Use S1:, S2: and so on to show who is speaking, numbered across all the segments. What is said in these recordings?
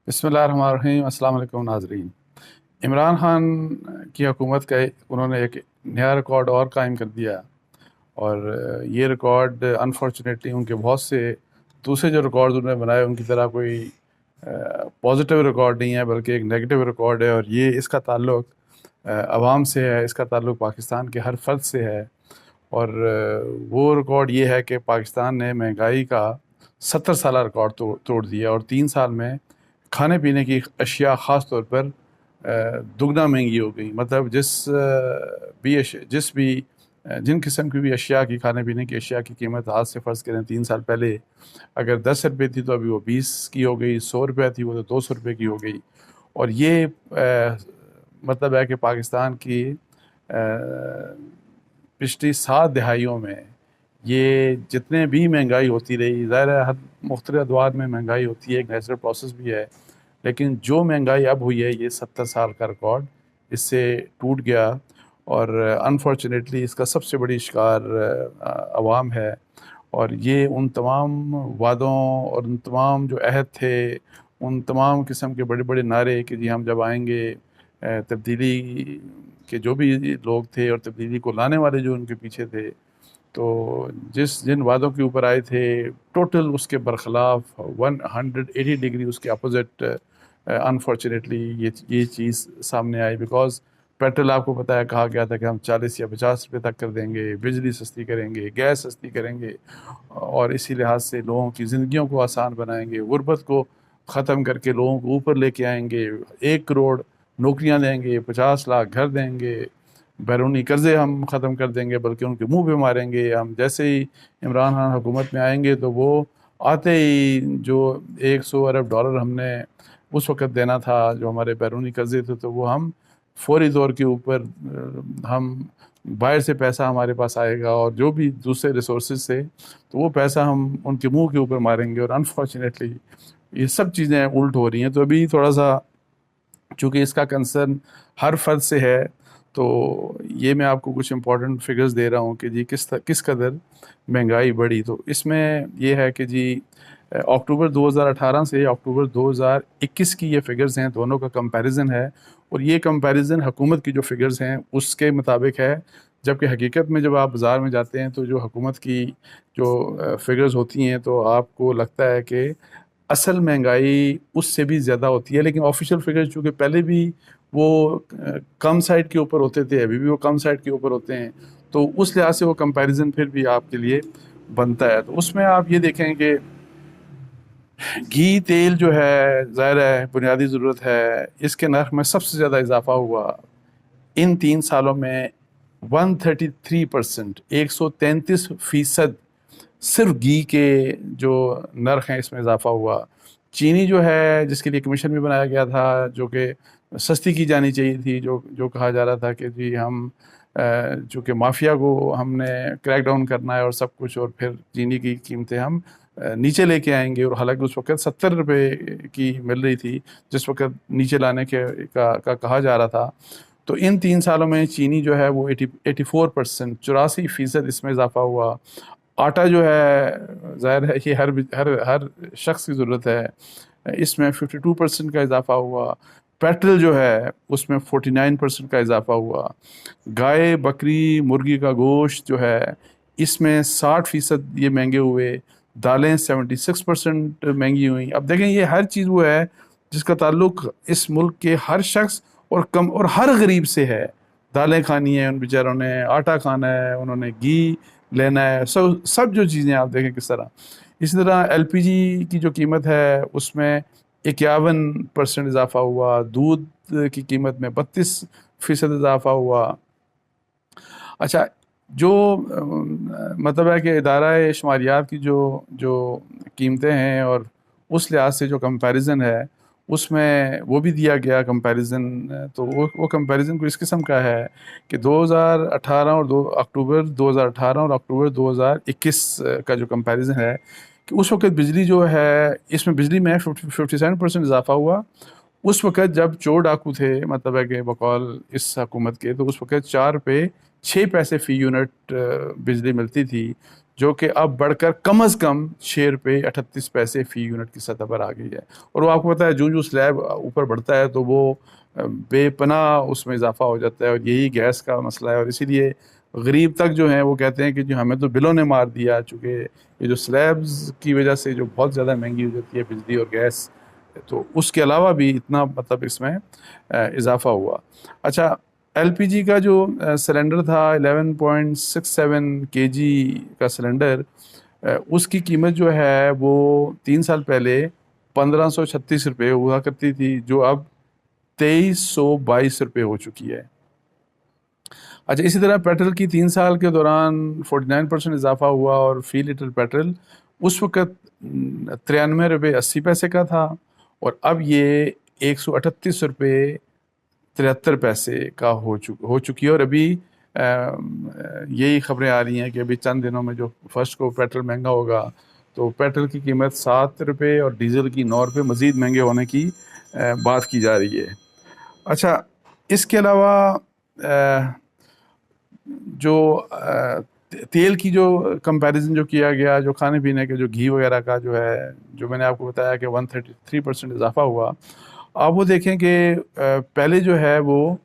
S1: بسم اللہ الرحمن الرحیم۔ السلام علیکم ناظرین۔ عمران خان کی حکومت کا انہوں نے ایک نیا ریکارڈ اور قائم کر دیا، اور یہ ریکارڈ انفارچونیٹلی ان کے بہت سے دوسرے جو ریکارڈ انہوں نے بنائے ان کی طرح کوئی پازیٹیو ریکارڈ نہیں ہے، بلکہ ایک نیگیٹو ریکارڈ ہے، اور یہ اس کا تعلق عوام سے ہے، اس کا تعلق پاکستان کے ہر فرد سے ہے۔ اور وہ ریکارڈ یہ ہے کہ پاکستان نے مہنگائی کا 70 سالہ ریکارڈ توڑ دیا، اور 3 سال میں کھانے پینے کی اشیاء خاص طور پر دگنا مہنگی ہو گئی۔ مطلب جن قسم کی بھی اشیاء کی، کھانے پینے کی اشیاء کی قیمت آج سے فرض کریں 3 سال پہلے اگر 10 روپے تھی تو ابھی وہ 20 کی ہو گئی، 100 روپے تھی وہ تو 200 روپے کی ہو گئی۔ اور یہ مطلب ہے کہ پاکستان کی پچھلی 7 دہائیوں میں یہ جتنے بھی مہنگائی ہوتی رہی، ظاہر ہے ہر مختلف ادوار میں مہنگائی ہوتی ہے، ایک نیچرل پروسیس بھی ہے، لیکن جو مہنگائی اب ہوئی ہے یہ 70 سال کا ریکارڈ اس سے ٹوٹ گیا، اور انفارچونیٹلی اس کا سب سے بڑی شکار عوام ہے۔ اور یہ ان تمام وعدوں اور ان تمام جو عہد تھے، ان تمام قسم کے بڑے بڑے نعرے کہ جی ہم جب آئیں گے، تبدیلی کے جو بھی لوگ تھے اور تبدیلی کو لانے والے جو ان کے پیچھے تھے، تو جن وعدوں کے اوپر آئے تھے ٹوٹل اس کے برخلاف 180 ڈگری اس کے اپوزٹ انفارچونیٹلی یہ چیز سامنے آئی۔ بیکاز پیٹرول آپ کو پتہ ہے کہا گیا تھا کہ ہم 40 یا 50 روپے تک کر دیں گے، بجلی سستی کریں گے، گیس سستی کریں گے، اور اسی لحاظ سے لوگوں کی زندگیوں کو آسان بنائیں گے، غربت کو ختم کر کے لوگوں کو اوپر لے کے آئیں گے، 1 کروڑ نوکریاں دیں گے، 50 لاکھ گھر دیں گے، بیرونی قرضے ہم ختم کر دیں گے، بلکہ ان کے منہ پہ ماریں گے۔ ہم جیسے ہی عمران خان حکومت میں آئیں گے تو وہ آتے ہی جو 100 ارب ڈالر ہم نے اس وقت دینا تھا، جو ہمارے بیرونی قرضے تھے، تو وہ ہم فوری طور کے اوپر ہم باہر سے پیسہ ہمارے پاس آئے گا، اور جو بھی دوسرے ریسورسز سے تو وہ پیسہ ہم ان کے منہ کے اوپر ماریں گے۔ اور انفارچونیٹلی یہ سب چیزیں الٹ ہو رہی ہیں۔ تو ابھی تھوڑا سا چونکہ اس کا کنسرن ہر فرد سے ہے، تو یہ میں آپ کو کچھ امپورٹنٹ فگرز دے رہا ہوں کہ جی کس قدر مہنگائی بڑھی۔ تو اس میں یہ ہے کہ جی اکتوبر 2018 سے اکتوبر 2021 کی یہ فگرز ہیں، دونوں کا کمپیریزن ہے، اور یہ کمپیریزن حکومت کی جو فگرز ہیں اس کے مطابق ہے، جبکہ حقیقت میں جب آپ بازار میں جاتے ہیں تو جو حکومت کی جو فگرز ہوتی ہیں تو آپ کو لگتا ہے کہ اصل مہنگائی اس سے بھی زیادہ ہوتی ہے، لیکن آفیشیل فگرز چونکہ پہلے بھی وہ کم سائڈ کے اوپر ہوتے تھے، ابھی بھی وہ کم سائڈ کے اوپر ہوتے ہیں، تو اس لحاظ سے وہ کمپیریزن پھر بھی آپ کے لیے بنتا ہے۔ تو اس میں آپ یہ دیکھیں کہ گھی تیل جو ہے ظاہر ہے بنیادی ضرورت ہے، اس کے نرخ میں سب سے زیادہ اضافہ ہوا ان 3 سالوں میں 133%، 133% صرف گھی کے جو نرخ ہیں اس میں اضافہ ہوا۔ چینی جو ہے جس کے لیے کمیشن بھی بنایا گیا تھا، جو کہ سستی کی جانی چاہیے تھی، جو کہا جا رہا تھا کہ جی ہم چونکہ مافیا کو ہم نے کریک ڈاؤن کرنا ہے اور سب کچھ، اور پھر چینی کی قیمتیں ہم نیچے لے کے آئیں گے، اور حالانکہ اس وقت 70 روپے کی مل رہی تھی جس وقت نیچے لانے کا کہا جا رہا تھا۔ تو ان 3 سالوں میں چینی جو ہے وہ 84%، 84% اس میں اضافہ ہوا۔ آٹا جو ہے ظاہر ہے یہ ہر شخص کی ضرورت ہے، اس میں 52% کا اضافہ ہوا۔ پیٹرول جو ہے اس میں 49% کا اضافہ ہوا۔ گائے، بکری، مرغی کا گوشت جو ہے اس میں 60% یہ مہنگے ہوئے۔ دالیں 76% مہنگی ہوئیں۔ اب دیکھیں یہ ہر چیز وہ ہے جس کا تعلق اس ملک کے ہر شخص اور ہر غریب سے ہے۔ دالیں کھانی ہیں ان بیچاروں نے، آٹا کھانا ہے انہوں نے، گھی لینا ہے، سب جو چیزیں آپ دیکھیں کس طرح۔ اسی طرح ایل پی جی کی جو قیمت ہے اس میں 51% اضافہ ہوا۔ دودھ کی قیمت میں 32% اضافہ ہوا۔ اچھا، جو مطلب ہے کہ ادارہ شماریات کی جو قیمتیں ہیں اور اس لحاظ سے جو کمپیریزن ہے اس میں وہ بھی دیا گیا کمپیریزن، تو وہ کمپیریزن کو اس قسم کا ہے کہ 2018 اور اکتوبر 2018 اور اکتوبر 2021 کا جو کمپیریزن ہے کہ اس وقت بجلی جو ہے اس میں بجلی میں 57% اضافہ ہوا۔ اس وقت جب چور ڈاکو تھے، مطلب ہے کہ بقول اس حکومت کے، تو اس وقت 4 روپے 6 پیسے فی یونٹ بجلی ملتی تھی، جو کہ اب بڑھ کر کم از کم 6 روپے 38 پیسے فی یونٹ کی سطح پر آ گئی ہے. اور وہ آپ کو پتہ ہے جو سلیب اوپر بڑھتا ہے تو وہ بے پناہ اس میں اضافہ ہو جاتا ہے، اور یہی گیس کا مسئلہ ہے. اور اسی لیے غریب تک جو ہیں وہ کہتے ہیں کہ جو ہمیں تو بلوں نے مار دیا، چونکہ یہ جو سلیبز کی وجہ سے جو بہت زیادہ مہنگی ہو جاتی ہے بجلی اور گیس، تو اس کے علاوہ بھی اتنا مطلب اس میں اضافہ ہوا. اچھا، ایل پی جی کا جو سلنڈر تھا 11.67 کے جی کا سلنڈر، اس کی قیمت جو ہے وہ 3 سال پہلے 1536 روپے ہوا کرتی تھی، جو اب 2322 روپے ہو چکی ہے. اچھا، اسی طرح پیٹرول کی 3 سال کے دوران 49% اضافہ ہوا، اور فی لیٹر پیٹرول اس وقت 93 روپے 80 پیسے کا تھا، اور اب یہ 138 روپے 73 پیسے کا ہو چکی ہے. اور ابھی یہی خبریں آ رہی ہیں کہ ابھی چند دنوں میں جو فرسٹ کو پیٹرول مہنگا ہوگا تو پیٹرول کی قیمت 7 روپے اور ڈیزل کی 9 روپے مزید مہنگے ہونے کی بات کی جا رہی ہے. اچھا، اس کے علاوہ جو تیل کی جو کمپیریزن جو کیا گیا، جو کھانے پینے کے جو گھی وغیرہ کا جو ہے، جو میں نے آپ کو بتایا کہ 133% اضافہ ہوا، آپ وہ دیکھیں کہ پہلے جو ہے وہ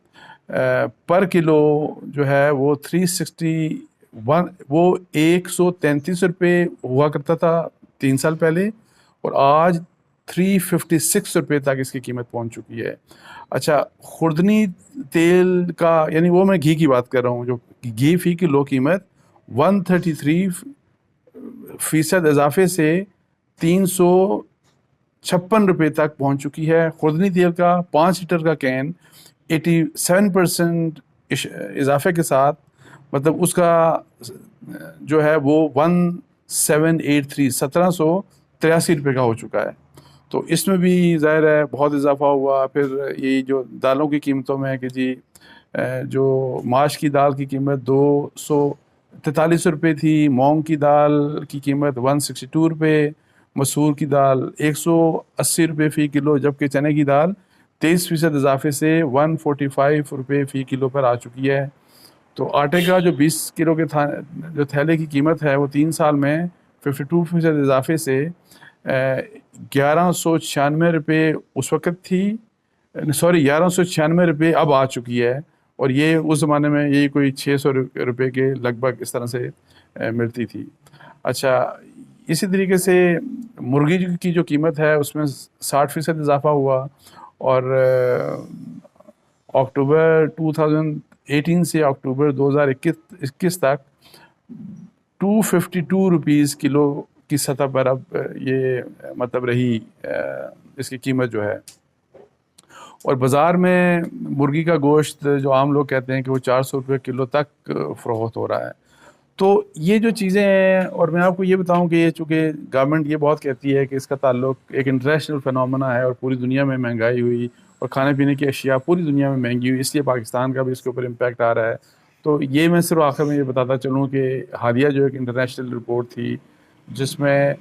S1: پر کلو جو ہے وہ 361 وہ 133 روپے ہوا کرتا تھا 3 سال پہلے، اور آج 356 روپے تک اس کی قیمت پہنچ چکی ہے. اچھا، خوردنی تیل کا، یعنی وہ میں گھی کی بات کر رہا ہوں، جو گھی فی کلو قیمت 133% اضافے سے 356 روپے تک پہنچ چکی ہے. خوردنی تیل کا 5 لیٹر کا کین 87% اضافے کے ساتھ، مطلب اس کا جو ہے وہ 1783 روپے کا ہو چکا ہے. تو اس میں بھی ظاہر ہے بہت اضافہ ہوا. پھر یہ جو دالوں کی قیمتوں میں ہے کہ جی جو ماش کی دال کی قیمت 243 روپے تھی، مونگ کی دال کی قیمت 162 روپے، مسور کی دال 180 روپے فی کلو، جبکہ چنے کی دال 23% اضافے سے 145 روپے فی کلو پر آ چکی ہے. تو آٹے کا جو 20 کلو کے جو تھیلے کی قیمت ہے وہ 3 سال میں 52% اضافے سے 1196 روپے اس وقت تھی، 1196 روپے اب آ چکی ہے. اور یہ اس زمانے میں یہی کوئی 600 روپے کے لگ بھگ اس طرح سے ملتی تھی. اچھا، اسی طریقے سے مرغی کی جو قیمت ہے اس میں 60% اضافہ ہوا، اور اکتوبر 2018 سے اکتوبر 2021 تک 252 روپیز کلو کی سطح پر اب یہ مطلب رہی اس کی قیمت جو ہے. اور بازار میں مرغی کا گوشت جو عام لوگ کہتے ہیں کہ وہ 400 روپے کلو تک فروخت ہو رہا ہے. تو یہ جو چیزیں ہیں، اور میں آپ کو یہ بتاؤں کہ یہ چونکہ گورنمنٹ یہ بہت کہتی ہے کہ اس کا تعلق ایک انٹرنیشنل فنومنا ہے، اور پوری دنیا میں مہنگائی ہوئی اور کھانے پینے کی اشیاء پوری دنیا میں مہنگی ہوئی، اس لیے پاکستان کا بھی اس کے اوپر امپیکٹ آ رہا ہے. تو یہ میں صرف آخر میں یہ بتاتا چلوں کہ حالیہ جو ایک انٹرنیشنل رپورٹ تھی جس میں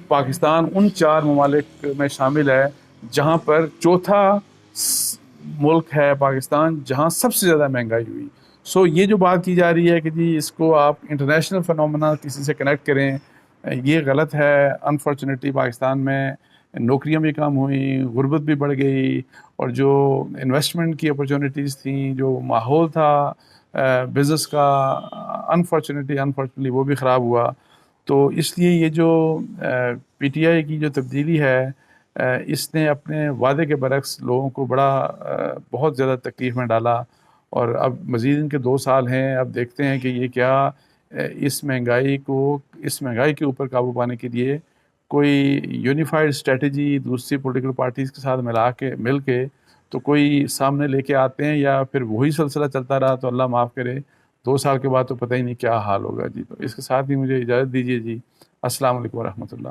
S1: پاکستان ان 4 ممالک میں شامل ہے جہاں پر چوتھا ملک ہے پاکستان جہاں سب سے زیادہ مہنگائی ہوئی. سو یہ جو بات کی جا رہی ہے کہ جی اس کو آپ انٹرنیشنل فنومنا کسی سے کنیکٹ کریں، یہ غلط ہے. انفارچونیٹلی پاکستان میں نوکریاں بھی کم ہوئیں، غربت بھی بڑھ گئی، اور جو انویسٹمنٹ کی اپرچونیٹیز تھیں، جو ماحول تھا بزنس کا، انفارچونیٹلی وہ بھی خراب ہوا. تو اس لیے یہ جو پی ٹی آئی کی جو تبدیلی ہے، اس نے اپنے وعدے کے برعکس لوگوں کو بہت زیادہ تکلیف میں ڈالا. اور اب مزید ان کے 2 سال ہیں، اب دیکھتے ہیں کہ یہ کیا اس مہنگائی کے اوپر قابو پانے کے لیے کوئی یونیفائڈ اسٹریٹجی دوسری پولیٹیکل پارٹیز کے ساتھ مل کے تو کوئی سامنے لے کے آتے ہیں، یا پھر وہی سلسلہ چلتا رہا تو اللہ معاف کرے 2 سال کے بعد تو پتہ ہی نہیں کیا حال ہوگا. جی تو اس کے ساتھ ہی مجھے اجازت دیجیے جی. السلام علیکم ورحمۃ اللہ.